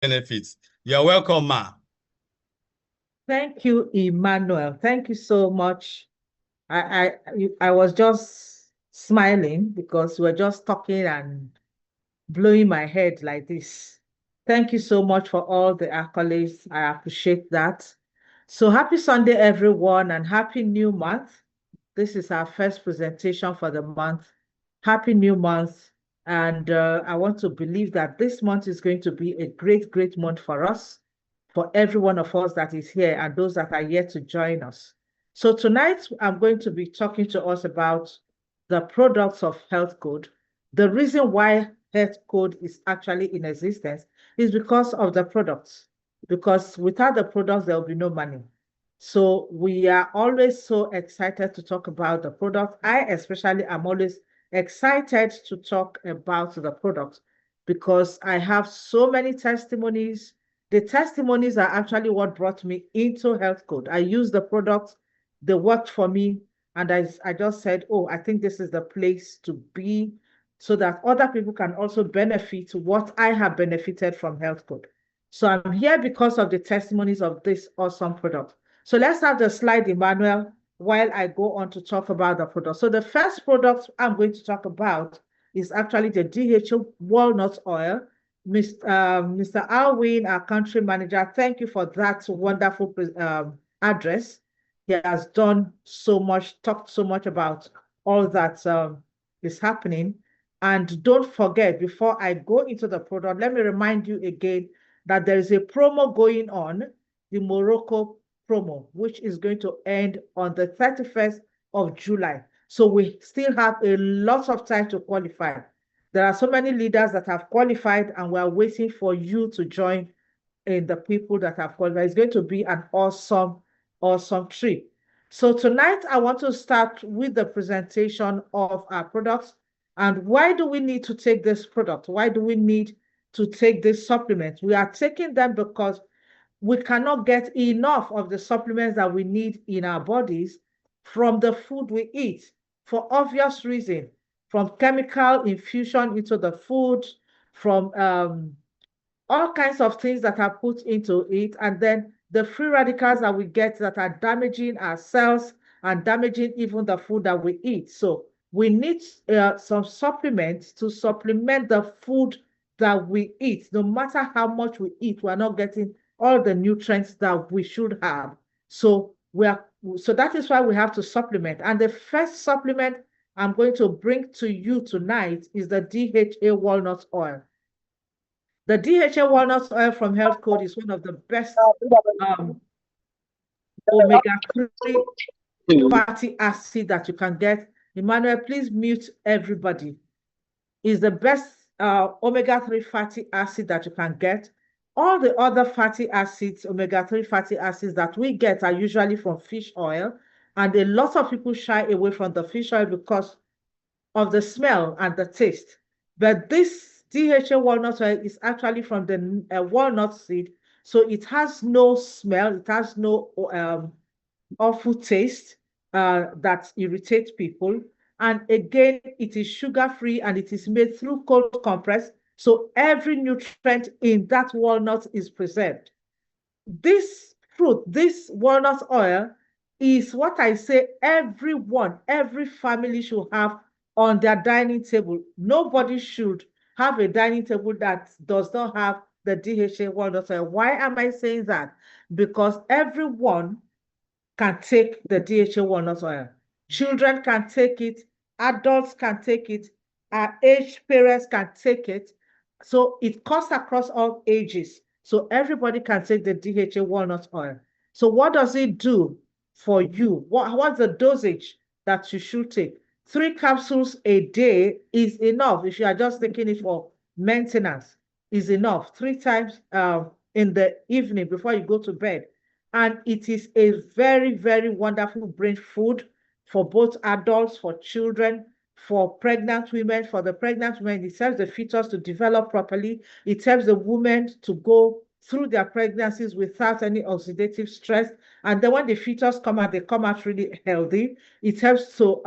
benefits. You're welcome, ma. Thank you, Emmanuel. Thank you so much. I was just smiling because we're just talking and blowing my head like this. Thank you so much for all the accolades. I appreciate that. So happy Sunday, everyone, and happy new month. This is our first presentation for the month. Happy new month. And I want to believe that this month is going to be a great, great month for us, for every one of us that is here and those that are yet to join us. So tonight, I'm going to be talking to us about the products of health code. The reason why health code is actually in existence is because of the products. Because without the products, there will be no money. So we are always so excited to talk about the product. I especially am always excited to talk about the product because I have so many testimonies. The testimonies are actually what brought me into health code. I used the product, they worked for me, and I just said, oh, I think this is the place to be so that other people can also benefit what I have benefited from health code. So I'm here because of the testimonies of this awesome product. So let's have the slide, Emmanuel, while I go on to talk about the product. So the first product I'm going to talk about is actually the DHA walnut oil. Mr. Alwyn, our country manager, thank you for that wonderful address. He has done so much, talked so much about all that is happening. And don't forget, before I go into the product, let me remind you again that there is a promo going on, the Morocco promo, which is going to end on the 31st of July. So we still have a lot of time to qualify. There are so many leaders that have qualified, and we're waiting for you to join in the people that have qualified. It's going to be an awesome, awesome trip. So tonight, I want to start with the presentation of our products. And why do we need to take this product? Why do we need to take this supplement? We are taking them because we cannot get enough of the supplements that we need in our bodies from the food we eat for obvious reason, from chemical infusion into the food, from all kinds of things that are put into it, and then the free radicals that we get that are damaging our cells and damaging even the food that we eat. So we need some supplements to supplement the food that we eat. No matter how much we eat, we're not getting all the nutrients that we should have. So that is why we have to supplement. And the first supplement I'm going to bring to you tonight is the DHA walnut oil. The DHA walnut oil from Health Code is one of the best um, omega-3 fatty acid that you can get. Emmanuel, please mute everybody. Is the best omega-3 fatty acid that you can get. All the other fatty acids, omega-3 fatty acids that we get are usually from fish oil. And a lot of people shy away from the fish oil because of the smell and the taste. But this DHA walnut oil is actually from the walnut seed. So it has no smell, it has no awful taste that irritates people. And again, it is sugar-free and it is made through cold compress. So every nutrient in that walnut is preserved. This fruit, this walnut oil, is what I say everyone, every family should have on their dining table. Nobody should have a dining table that does not have the DHA walnut oil. Why am I saying that? Because everyone can take the DHA walnut oil. Children can take it, adults can take it, our aged parents can take it. So it cuts across all ages. So everybody can take the DHA walnut oil. So what does it do for you? What's the dosage that you should take? 3 capsules a day is enough. If you are just taking it for maintenance, is enough. 3 times in the evening before you go to bed. And it is a very, very wonderful brain food for both adults, for children, for pregnant women. For the pregnant women, it helps the fetus to develop properly. It helps the women to go through their pregnancies without any oxidative stress. And then when the fetus come out, they come out really healthy. It helps for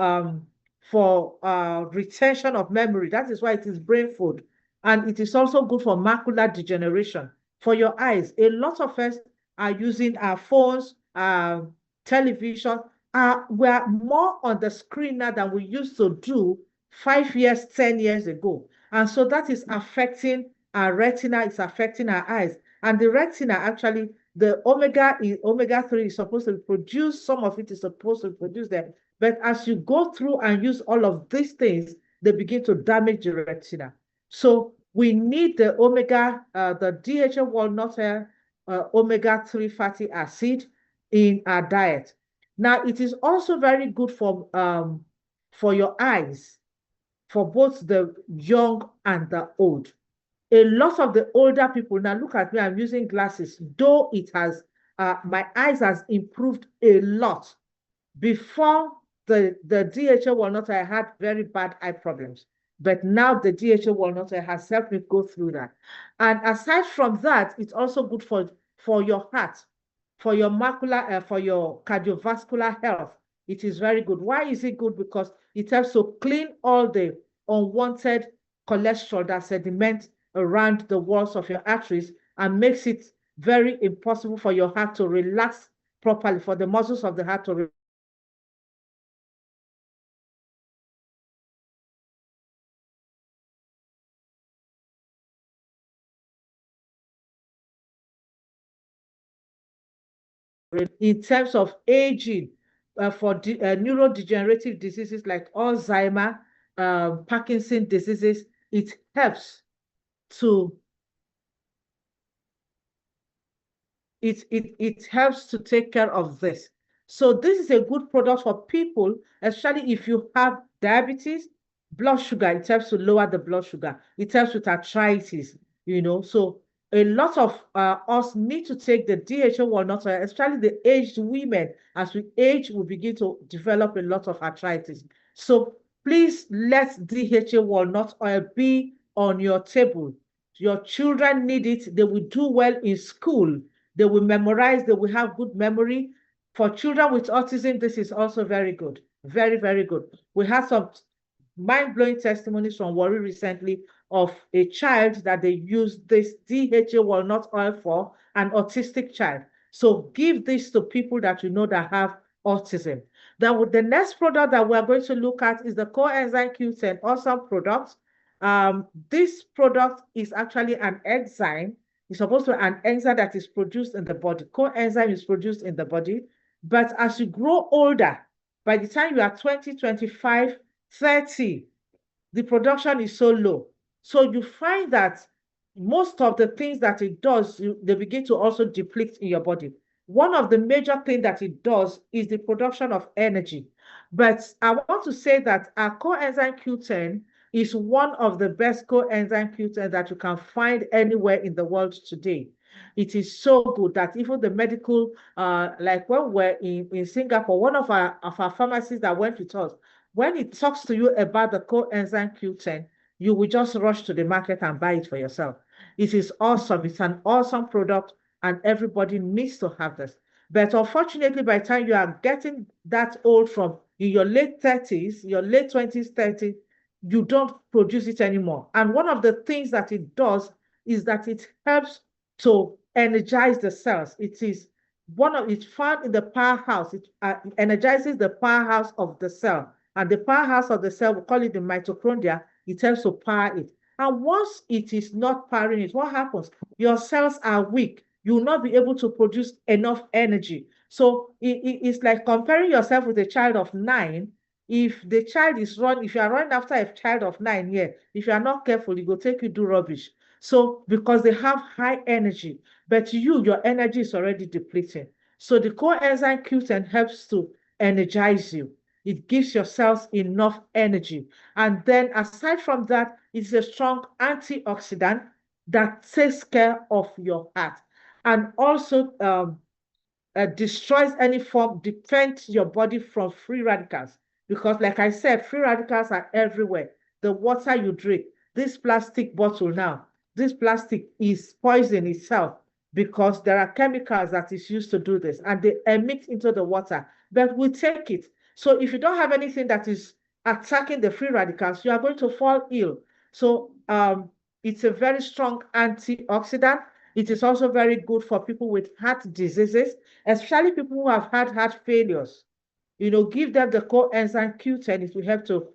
retention of memory. That is why it is brain food. And it is also good for macular degeneration. for your eyes. A lot of us are using our phones, television. We're more on the screen now than we used to do 5 years, 10 years ago. And so that is affecting our retina, it's affecting our eyes. And the retina, actually, the omega-3 is supposed to produce, some of it is supposed to produce them. But as you go through and use all of these things, they begin to damage the retina. So we need the the DHA walnut omega-3 fatty acid in our diet. Now, it is also very good for your eyes, for both the young and the old. A lot of the older people, now look at me, I'm using glasses, though it has, my eyes has improved a lot. Before the DHA walnut, I had very bad eye problems. But now the DHA walnut has helped me go through that. And aside from that, it's also good for your heart, for your macular, for your cardiovascular health. It is very good. Why is it good? Because it helps to clean all the unwanted cholesterol that sediment around the walls of your arteries and makes it very impossible for your heart to relax properly, for the muscles of the heart to in terms of aging, for neurodegenerative diseases like Alzheimer, Parkinson diseases, it helps to it helps to take care of this. So this is a good product for people, especially if you have diabetes, blood sugar. It helps to lower the blood sugar. It helps with arthritis, So a lot of us need to take the DHA walnut oil, especially the aged women. As we age, we begin to develop a lot of arthritis. So please let DHA walnut oil be on your table. Your children need it. They will do well in school. They will memorize. They will have good memory. For children with autism, this is also very good. Very, very good. We had some mind-blowing testimonies from Warri recently of a child that they used this DHA walnut oil for, an autistic child. So give this to people that you know that have autism. The next product that we're going to look at is the Coenzyme Q10, awesome product. This product is actually an enzyme. It's supposed to be an enzyme that is produced in the body. Coenzyme is produced in the body. But as you grow older, by the time you are 20, 25, 30, the production is so low. So you find that most of the things that it does, they begin to also deplete in your body. One of the major things that it does is the production of energy. But I want to say that our coenzyme Q10 is one of the best coenzyme Q10 that you can find anywhere in the world today. It is so good that even the medical, like when we're in Singapore, one of our pharmacists that went with us, when it talks to you about the coenzyme Q10, you will just rush to the market and buy it for yourself. It is awesome. It's an awesome product, and everybody needs to have this. But unfortunately, by the time you are getting that old, from in your late 30s, your late 20s, 30s, you don't produce it anymore. And one of the things that it does is that it helps to energize the cells. It's found in the powerhouse. It energizes the powerhouse of the cell. And the powerhouse of the cell, we call it the mitochondria. It helps to power it. And once it is not powering it, what happens? Your cells are weak. You will not be able to produce enough energy. So it's like comparing yourself with a child of 9. If the child if you are running after a child of 9 here, if you are not careful, it will take you do rubbish. So because they have high energy, but your energy is already depleting. So the coenzyme Q10 helps to energize you. It gives your cells enough energy. And then aside from that, it's a strong antioxidant that takes care of your heart and also destroys defends your body from free radicals. Because like I said, free radicals are everywhere. The water you drink, this plastic bottle now, this plastic is poison itself because there are chemicals that is used to do this and they emit into the water, but we take it. So if you don't have anything that is attacking the free radicals, you are going to fall ill. So it's a very strong antioxidant. It is also very good for people with heart diseases, especially people who have had heart failures. Give them the coenzyme Q10. It will help to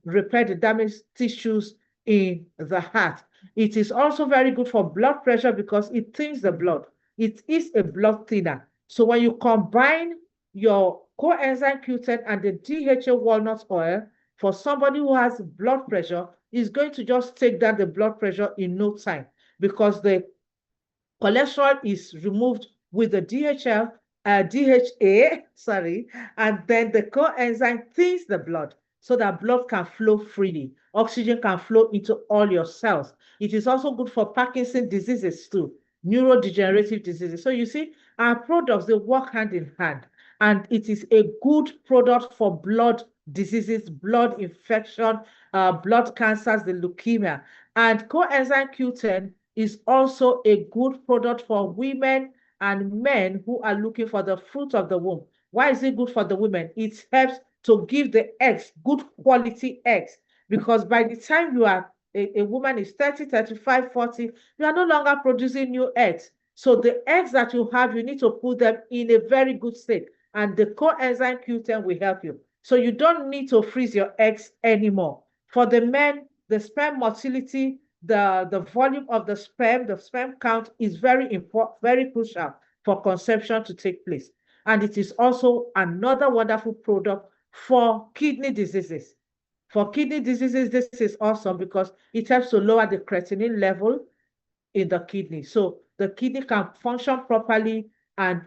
repair the damaged tissues in the heart. It is also very good for blood pressure because it thins the blood. It is a blood thinner. So when you combine your coenzyme Q10 and the DHA walnut oil, for somebody who has blood pressure, is going to just take down the blood pressure in no time because the cholesterol is removed with the DHA, sorry, and then the coenzyme thins the blood so that blood can flow freely. Oxygen can flow into all your cells. It is also good for Parkinson's diseases too, neurodegenerative diseases. So you see, our products, they work hand in hand, and it is a good product for blood diseases, blood infection, blood cancers, the leukemia. And coenzyme Q10 is also a good product for women and men who are looking for the fruit of the womb. Why is it good for the women? It helps to give the eggs, good quality eggs, because by the time you are a woman is 30, 35, 40, you are no longer producing new eggs. So the eggs that you have, you need to put them in a very good state. And the coenzyme Q10 will help you. So you don't need to freeze your eggs anymore. For the men, the sperm motility, the volume of the sperm count is very important, very crucial for conception to take place. And it is also another wonderful product for kidney diseases. For kidney diseases, this is awesome because it helps to lower the creatinine level in the kidney. So the kidney can function properly and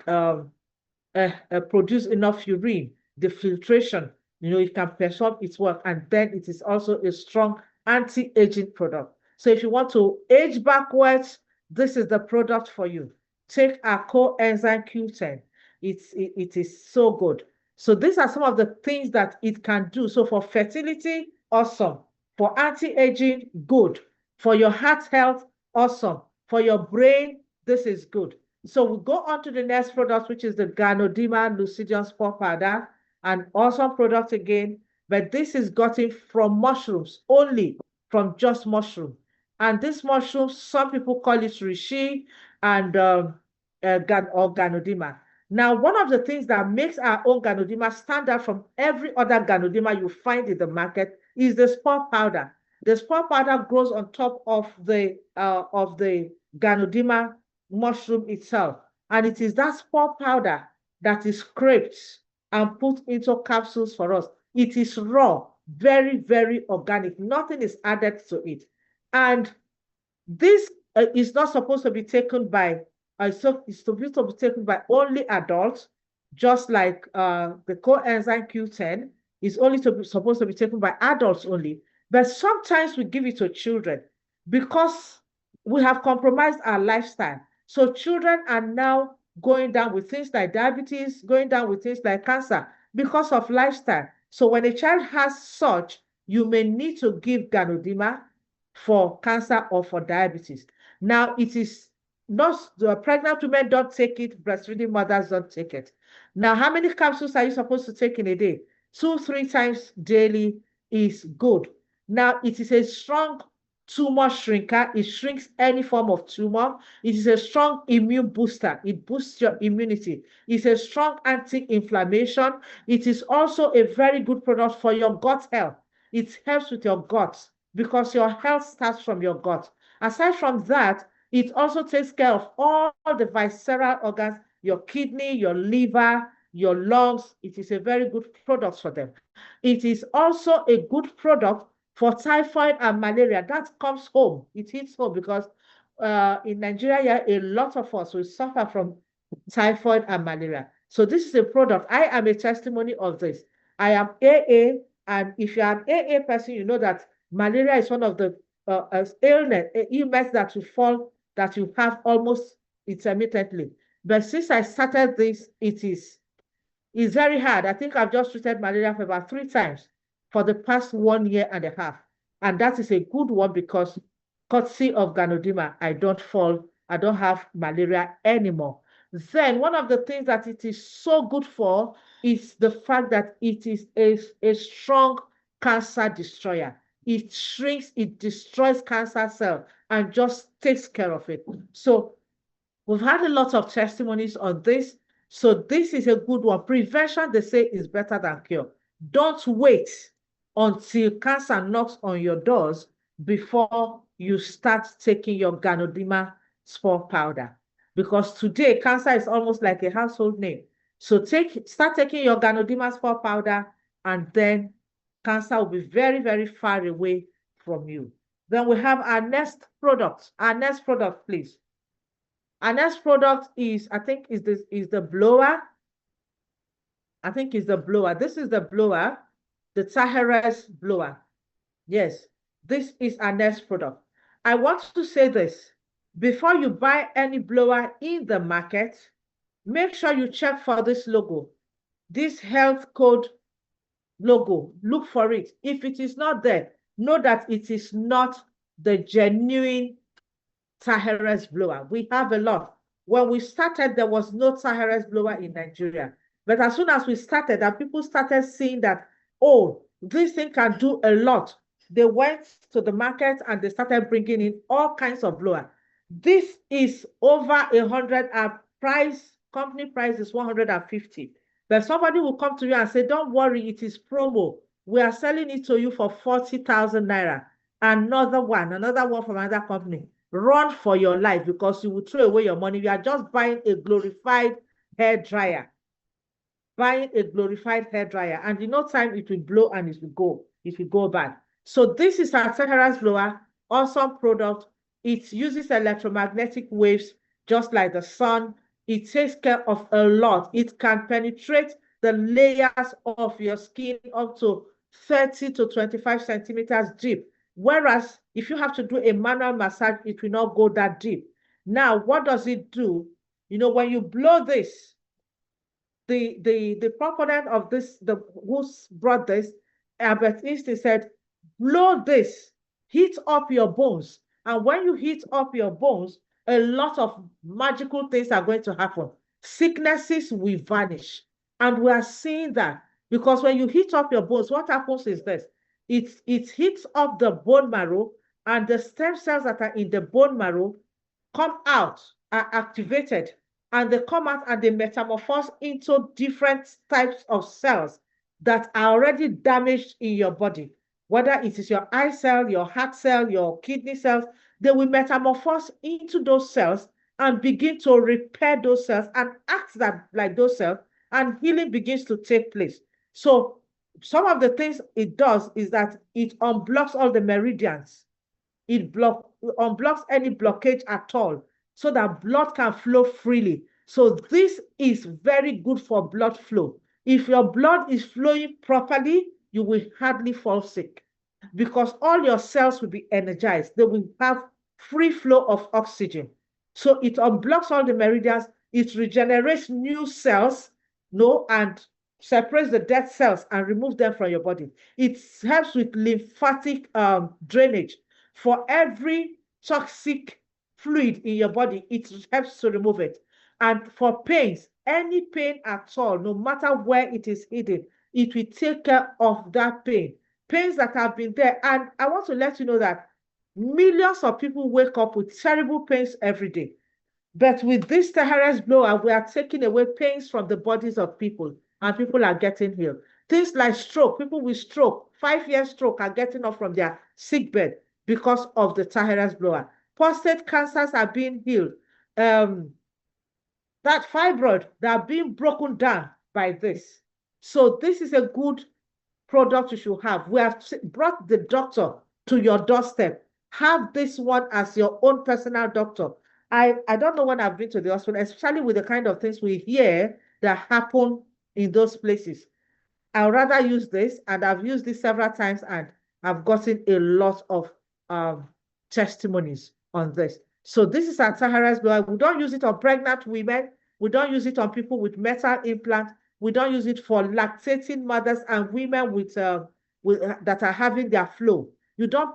produce enough urine. The filtration, it can perform its work. And then it is also a strong anti-aging product. So if you want to age backwards, this is the product for you. Take our coenzyme Q10. It is so good. So these are some of the things that it can do. So for fertility, awesome. For anti-aging, good. For your heart health, awesome. For your brain, this is good. So we go on to the next product, which is the Ganoderma lucidium spore powder, an awesome product again, but this is gotten from mushrooms, only from just mushroom. And this mushroom, some people call it reishi and or Ganoderma. Now, one of the things that makes our own Ganoderma stand out from every other Ganoderma you find in the market is the spore powder. The spore powder grows on top of the Ganoderma mushroom itself. And it is that spore powder that is scraped and put into capsules for us. It is raw, very, very organic. Nothing is added to it. And this is not supposed to be taken by, it's supposed to be taken by only adults, just like the coenzyme Q10 is only supposed to be taken by adults only. But sometimes we give it to children because we have compromised our lifestyle. So children are now going down with things like diabetes, going down with things like cancer because of lifestyle. So when a child has such, you may need to give Ganoderma for cancer or for diabetes. Now, it is not, the pregnant women don't take it, breastfeeding mothers don't take it. Now, how many capsules are you supposed to take in a day? 2-3 times daily is good. Now, it is a strong tumor shrinker. It shrinks any form of tumor. It is a strong immune booster. It boosts your immunity. It's a strong anti-inflammation. It is also a very good product for your gut health. It helps with your gut because your health starts from your gut. Aside from that, it also takes care of all the visceral organs, your kidney, your liver, your lungs. It is a very good product for them. It is also a good product for typhoid and malaria. That comes home. It hits home because in Nigeria, a lot of us will suffer from typhoid and malaria. So this is a product. I am a testimony of this. I am AA, and if you are an AA person, you know that malaria is one of the illness that you have almost intermittently. But since I started this, it's very hard. I think I've just treated malaria for about 3 times for the past 1 year and a half. And that is a good one because courtesy of Ganoderma, I don't have malaria anymore. Then one of the things that it is so good for is the fact that it is a strong cancer destroyer. it shrinks, it destroys cancer cells and just takes care of it. So we've had a lot of testimonies on this. So this is a good one. Prevention, they say, is better than cure. Don't wait until cancer knocks on your doors before you start taking your Ganoderma spore powder. Because today, cancer is almost like a household name. So start taking your Ganoderma spore powder, and then cancer will be very, very far away from you. Then we have our next product. Our next product, please. Our next product is, I think, is the blower. I think is the blower. This is the blower, the Taheres blower. Yes, this is our next product. I want to say this. Before you buy any blower in the market, make sure you check for this logo, this health code logo. Look for it. If it is not there, know that it is not the genuine Taheres blower. We have a lot. When we started, there was no Taheres blower in Nigeria. But as soon as we started, and people started seeing that, oh, this thing can do a lot, they went to the market and they started bringing in all kinds of blower. This is over 100. Our price, company price is 150. But somebody will come to you and say, don't worry, it is promo. We are selling it to you for 40,000 naira. Another one from another company. Run for your life, because you will throw away your money. You are just buying a glorified hair dryer. Buying a glorified hair dryer, and in no time it will blow and it will go bad. So this is our Taheres blower, awesome product. It uses electromagnetic waves just like the sun. It takes care of a lot. It can penetrate the layers of your skin up to 30 to 25 centimeters deep. Whereas if you have to do a manual massage, it will not go that deep. Now, what does it do? You know, when you blow this, the proponent of this, who brought this, Albert Einstein, said, blow this, heat up your bones. And when you heat up your bones, a lot of magical things are going to happen. Sicknesses will vanish. And we are seeing that, because when you heat up your bones, what happens is this. It heats up the bone marrow, and the stem cells that are in the bone marrow come out, are activated, and they come out and they metamorphose into different types of cells that are already damaged in your body. Whether it is your eye cell, your heart cell, your kidney cells, they will metamorphose into those cells and begin to repair those cells and act like those cells, and healing begins to take place. So some of the things it does is that it unblocks all the meridians. It unblocks any blockage at all, so that blood can flow freely. So this is very good for blood flow. If your blood is flowing properly, you will hardly fall sick, because all your cells will be energized. They will have free flow of oxygen. So it unblocks all the meridians. It regenerates new cells, and separates the dead cells and removes them from your body. It helps with lymphatic drainage. For every toxic fluid in your body, it helps to remove it. And for pains, any pain at all, no matter where it is hidden, it will take care of that pain. Pains that have been there. And I want to let you know that millions of people wake up with terrible pains every day. But with this Taheres blower, we are taking away pains from the bodies of people, and people are getting healed. Things like stroke, people with stroke, 5-year stroke, are getting up from their sick bed because of the Taheres blower. Prostate cancers are being healed. That fibroid, they are being broken down by this. So this is a good product you should have. We have brought the doctor to your doorstep. Have this one as your own personal doctor. I don't know when I've been to the hospital, especially with the kind of things we hear that happen in those places. I'd rather use this, and I've used this several times, and I've gotten a lot of testimonies on this. So this is our Taheres blower. We don't use it on pregnant women. We don't use it on people with metal implant. We don't use it for lactating mothers and women with that are having their flow. You don't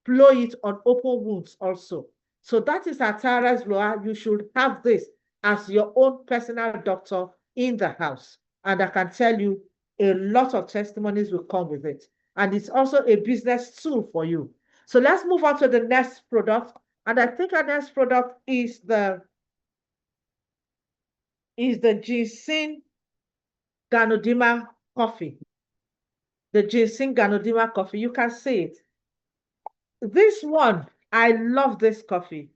blow it on open wounds also. So that is our Taheres blower. You should have this as your own personal doctor in the house. And I can tell you, a lot of testimonies will come with it. and it's also a business tool for you. So let's move on to the next product. And I think our next product is the ginseng Ganoderma coffee. The ginseng Ganoderma coffee. You can see it. This one, I love this coffee.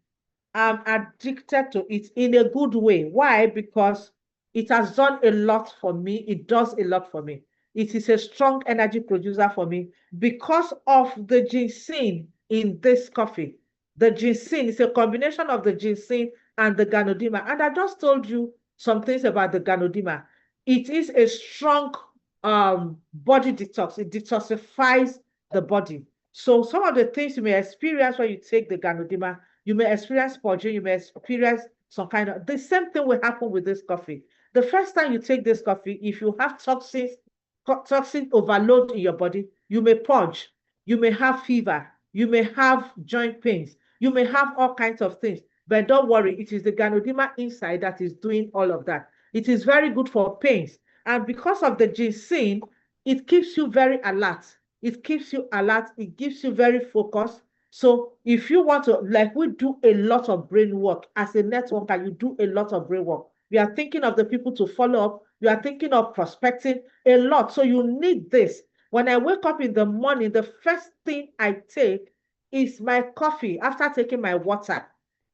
I'm addicted to it in a good way. Why? Because it has done a lot for me. It does a lot for me. It is a strong energy producer for me because of the ginseng in this coffee. The ginseng is a combination of the ginseng and the Ganoderma. And I just told you some things about the Ganoderma. It is a strong body detox. It detoxifies the body. So some of the things you may experience when you take the Ganoderma, you may experience purging, you may experience some kind of, the same thing will happen with this coffee. The first time you take this coffee, if you have toxin overload in your body, you may purge, you may have fever, you may have joint pains, you may have all kinds of things. But don't worry, it is the Ganoderma inside that is doing all of that. It is very good for pains. And because of the ginseng, it keeps you very alert. It keeps you alert. It gives you very focused. So if you want to, like we do a lot of brain work as a networker, you do a lot of brain work. You are thinking of the people to follow up. You are thinking of prospecting a lot. So you need this. When I wake up in the morning, the first thing I take is my coffee. After taking my water,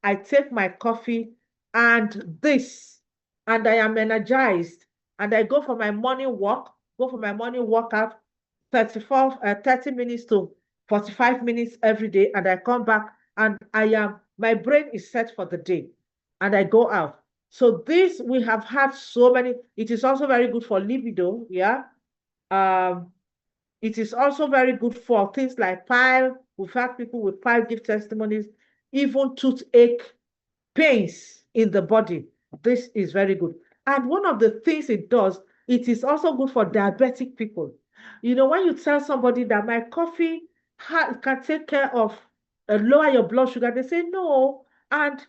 I take my coffee and this, and I am energized. And I go for my morning walk, go for my morning workout, 30 minutes to 45 minutes every day, and I come back and my brain is set for the day and I go out. So this, we have had so many, it is also very good for libido, yeah. Um, it is also very good for things like pile. We've had people with pile give testimonies, even toothache, pains in the body. This is very good. And one of the things it does, it is also good for diabetic people. You know, when you tell somebody that my coffee can take care of lower your blood sugar, they say no. And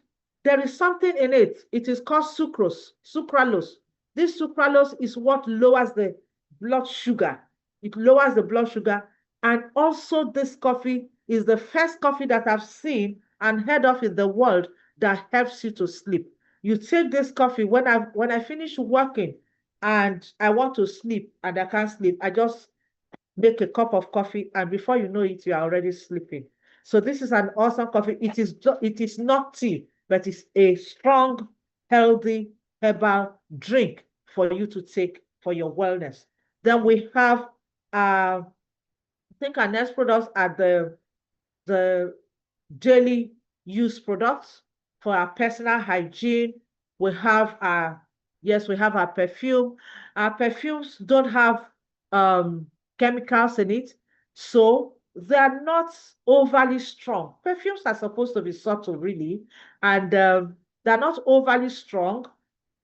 there is something in it. It is called sucralose. This sucralose is what lowers the blood sugar. It lowers the blood sugar. And also, this coffee is the first coffee that I've seen and heard of in the world that helps you to sleep. You take this coffee when I finish working and I want to sleep and I can't sleep, I just make a cup of coffee, and before you know it, you are already sleeping. So this is an awesome coffee. It is not tea, but it's a strong, healthy herbal drink for you to take for your wellness. Then we have I think our next products are the daily use products for our personal hygiene. We have our, yes, we have our perfume. Our perfumes don't have chemicals in it, so they're not overly strong. Perfumes are supposed to be subtle, really, and they're not overly strong,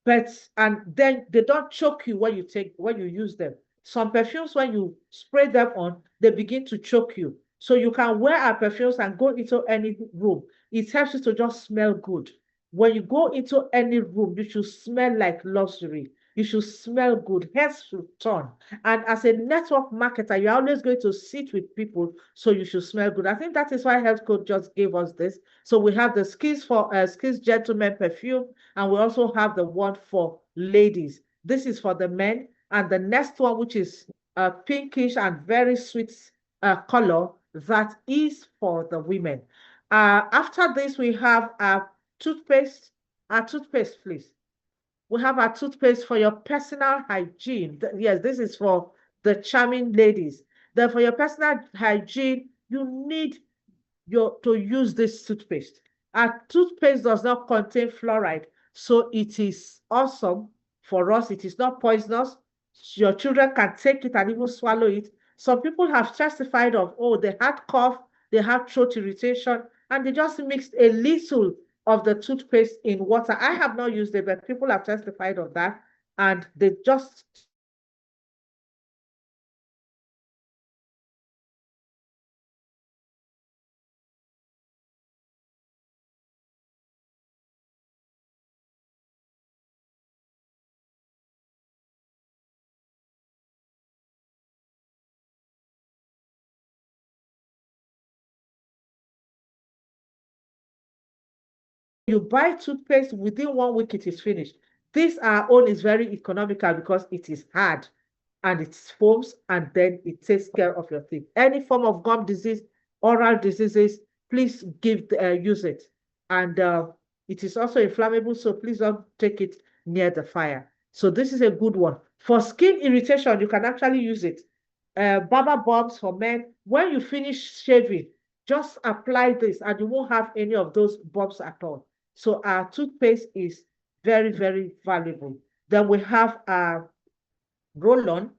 but and then they don't choke you when you use them. Some perfumes, when you spray them on, they begin to choke you. So you can wear our perfumes and go into any room. It helps you to just smell good. When you go into any room, you should smell like luxury. You should smell good. Heads should turn. And as a network marketer, you're always going to sit with people, so you should smell good. I think that is why Health Code just gave us this. So we have the Skills Gentleman perfume, and we also have the one for ladies. This is for the men. And the next one, which is a pinkish and very sweet color, that is for the women. After this, we have toothpaste. Our toothpaste, please. We have our toothpaste for your personal hygiene. Yes, this is for the charming ladies. Then for your personal hygiene, you need to use this toothpaste. Our toothpaste does not contain fluoride, so it is awesome for us. It is not poisonous. Your children can take it and even swallow it. Some people have testified of, oh, they had cough, they had throat irritation, and they just mixed a little of the toothpaste in water. I have not used it, but people have testified of that, and they just you buy toothpaste, within 1 week it is finished. This our own is very economical because it is hard and it foams and then it takes care of your teeth. Any form of gum disease, oral diseases, please use it. And it is also inflammable, so please don't take it near the fire. So this is a good one. For skin irritation, you can actually use it. Baba bombs for men. When you finish shaving, just apply this and you won't have any of those bumps at all. So our toothpaste is very, very valuable. Then we have our roll-on.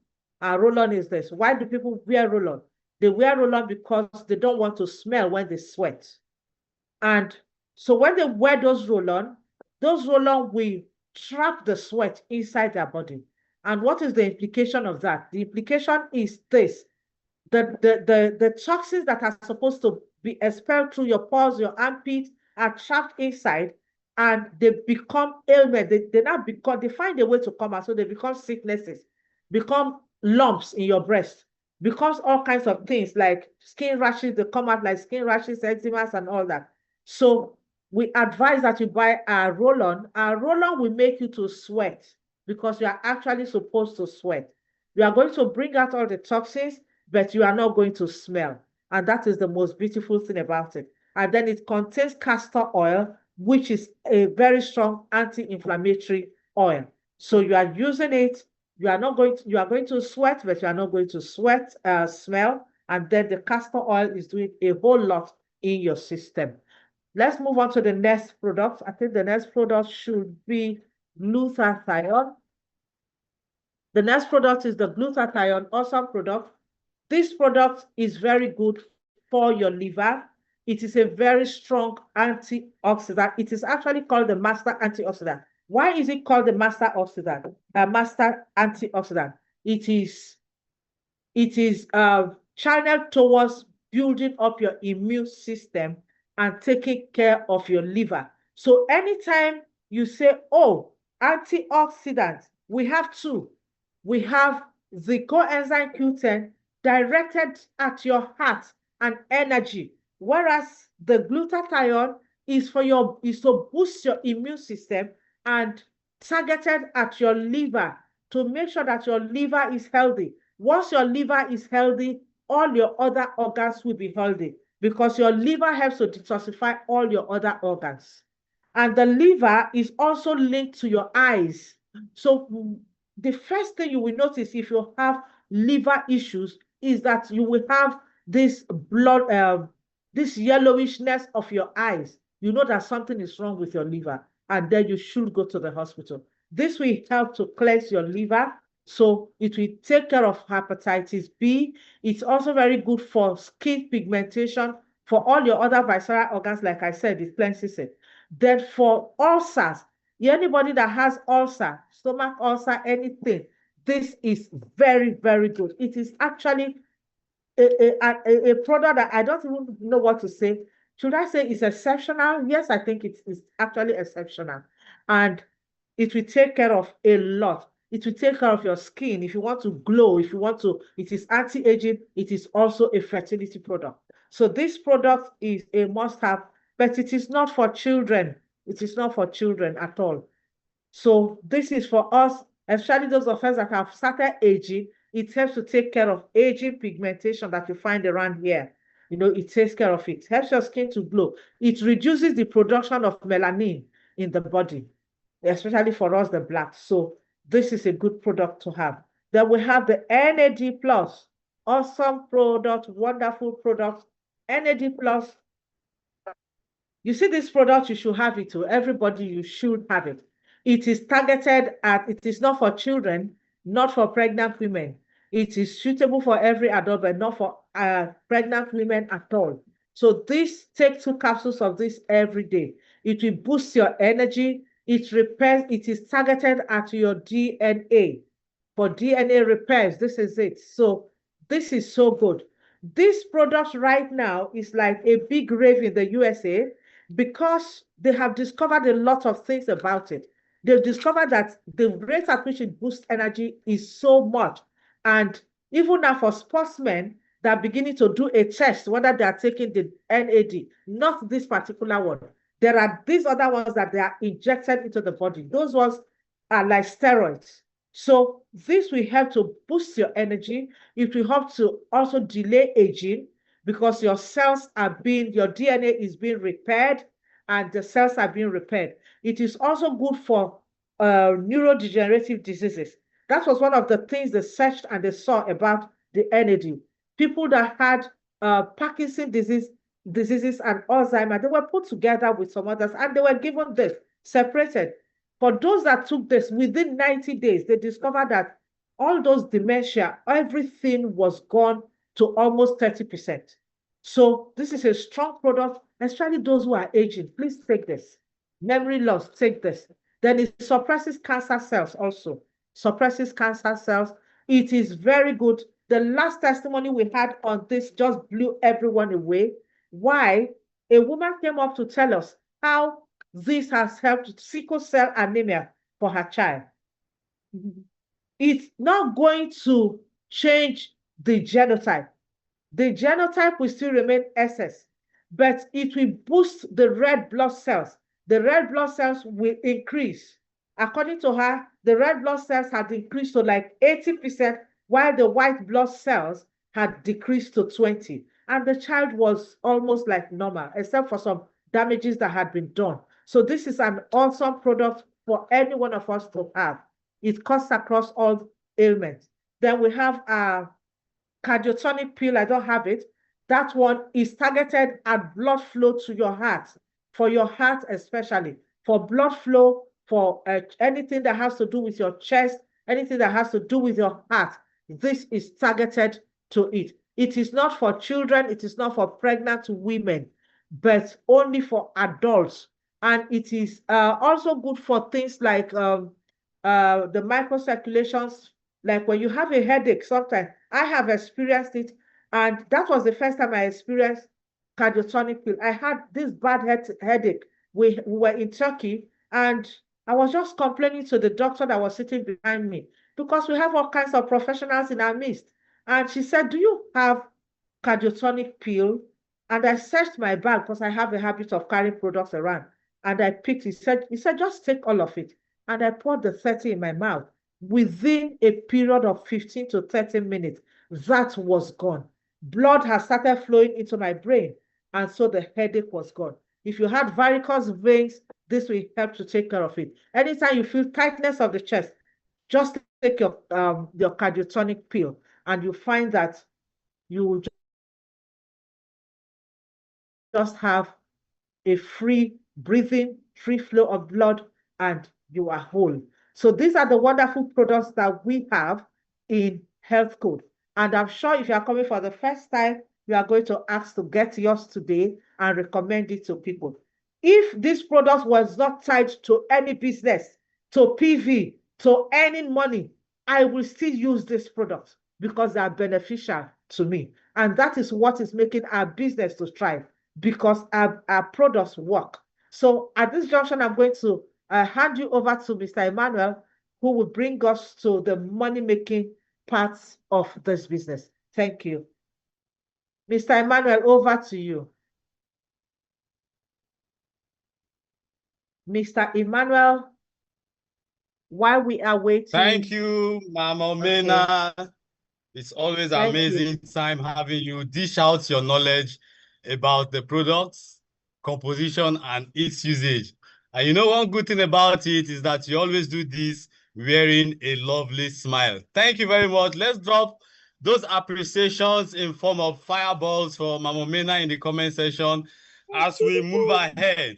Our roll-on is this. Why do people wear roll-on? They wear roll-on because they don't want to smell when they sweat. And so when they wear those roll-on will trap the sweat inside their body. And what is the implication of that? The implication is this. The toxins that are supposed to be expelled through your pores, your armpit, are trapped inside and they become ailments. They find a way to come out, so they become sicknesses, become lumps in your breast, becomes all kinds of things like skin rashes. They come out like skin rashes, eczemas, and all that. So we advise that you buy a roll-on. Our roll-on will make you to sweat because you are actually supposed to sweat. You are going to bring out all the toxins, but you are not going to smell. And that is the most beautiful thing about it. And then it contains castor oil, which is a very strong anti-inflammatory oil. So you are using it. You are going to sweat, but you are not going to smell. And then the castor oil is doing a whole lot in your system. Let's move on to the next product. I think the next product should be glutathione. The next product is the glutathione, awesome product. This product is very good for your liver. It is a very strong antioxidant. It is actually called the master antioxidant. Why is it called the master antioxidant? It is channeled towards building up your immune system and taking care of your liver. So anytime you say, oh, antioxidants, we have two. We have the coenzyme Q10 directed at your heart and energy, whereas the glutathione is to boost your immune system and targeted at your liver to make sure that your liver is healthy. Once your liver is healthy, all your other organs will be healthy because your liver helps to detoxify all your other organs. And the liver is also linked to your eyes. So the first thing you will notice if you have liver issues is that you will have this this yellowishness of your eyes. You know that something is wrong with your liver, and then you should go to the hospital. This will help to cleanse your liver, so it will take care of hepatitis B. It's also very good for skin pigmentation, for all your other visceral organs, like I said, it cleanses it. Then for ulcers, anybody that has ulcer, stomach ulcer, anything, this is very, very good. It is actually a product that I don't even know what to say. Should I say it's exceptional? Yes, I think it is actually exceptional. And it will take care of a lot. It will take care of your skin. If you want to glow, it is anti-aging, it is also a fertility product. So this product is a must-have, but it is not for children. It is not for children at all. So this is for us, especially those of us that have started aging. It helps to take care of aging pigmentation that you find around here. You know, it takes care of it. Helps your skin to glow. It reduces the production of melanin in the body, especially for us, the Blacks. So this is a good product to have. Then we have the NAD+. Awesome product, wonderful product. NAD+. You see this product, you should have it too. Everybody, you should have it. It is targeted at, it is not for children, not for pregnant women. It is suitable for every adult, but not for pregnant women at all. So take 2 capsules of this every day. It will boost your energy. It repairs, it is targeted at your DNA. For DNA repairs, this is it. So this is so good. This product right now is like a big rave in the USA because they have discovered a lot of things about it. They've discovered that the rate at which it boosts energy is so much. And even now for sportsmen, they're beginning to do a test whether they are taking the NAD, not this particular one. There are these other ones that they are injected into the body. Those ones are like steroids. So this will help to boost your energy. It will help to also delay aging because your cells are being, your DNA is being repaired and the cells are being repaired. It is also good for neurodegenerative diseases. That was one of the things they searched and they saw about the NAD. People that had Parkinson's diseases and Alzheimer, they were put together with some others and they were given this separated. For those that took this within 90 days, they discovered that all those dementia, everything was gone to almost 30%. So this is a strong product, especially those who are aging. Please take this. Memory loss, take this. Then it suppresses cancer cells also. Suppresses cancer cells. It is very good. The last testimony we had on this just blew everyone away. Why? A woman came up to tell us how this has helped sickle cell anemia for her child. It's not going to change the genotype. The genotype will still remain SS, but it will boost the red blood cells. The red blood cells will increase. According to her, the red blood cells had increased to like 80%, while the white blood cells had decreased to 20%. And the child was almost like normal, except for some damages that had been done. So this is an awesome product for any one of us to have. It cuts across all ailments. Then we have a cardiotonic pill. I don't have it. That one is targeted at blood flow to your heart, for your heart especially, for blood flow, for anything that has to do with your chest, anything that has to do with your heart. This is targeted to it. It is not for children. It is not for pregnant women, but only for adults. And it is also good for things like the microcirculations, like when you have a headache. Sometimes I have experienced it, and that was the first time I experienced cardiotonic pill. I had this bad headache. We were in Turkey, and I was just complaining to the doctor that was sitting behind me because we have all kinds of professionals in our midst. And she said, "Do you have cardiotonic pill?" And I searched my bag because I have a habit of carrying products around. And I picked, he said, just take all of it. And I poured the 30 in my mouth. Within a period of 15 to 30 minutes, that was gone. Blood has started flowing into my brain, and so the headache was gone. If you had varicose veins, this will help to take care of it. Anytime you feel tightness of the chest, just take your cardiotonic pill, and you find that you will just have a free breathing, free flow of blood, and you are whole. So these are the wonderful products that we have in Health Code. And I'm sure if you are coming for the first time, you are going to ask to get yours today and recommend it to people. If this product was not tied to any business, to PV, to earning money, I will still use this product because they are beneficial to me. And that is what is making our business to thrive, because our products work. So at this junction, I'm going to hand you over to Mr. Emmanuel, who will bring us to the money-making parts of this business. Thank you. Mr. Emmanuel, over to you. Mr. Emmanuel, while we are waiting. Thank you, Mama Mena. Okay. It's always amazing time having you dish out your knowledge about the products, composition, and its usage. And you know, one good thing about it is that you always do this wearing a lovely smile. Thank you very much. Let's drop those appreciations in form of fireballs for Mama Mena in the comment section as we move ahead.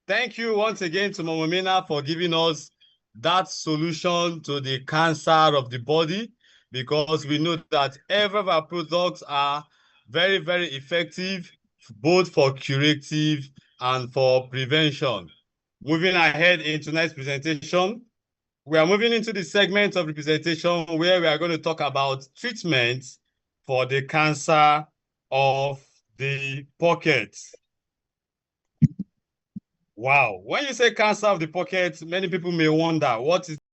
Thank you once again to Mama Mena for giving us that solution to the cancer of the body, because we know that every of our products are very, very effective, both for curative and for prevention. Moving ahead into tonight's presentation, we are moving into the segment of the presentation where we are going to talk about treatments for the cancer of the pocket. Wow. When you say cancer of the pocket, many people may wonder, what is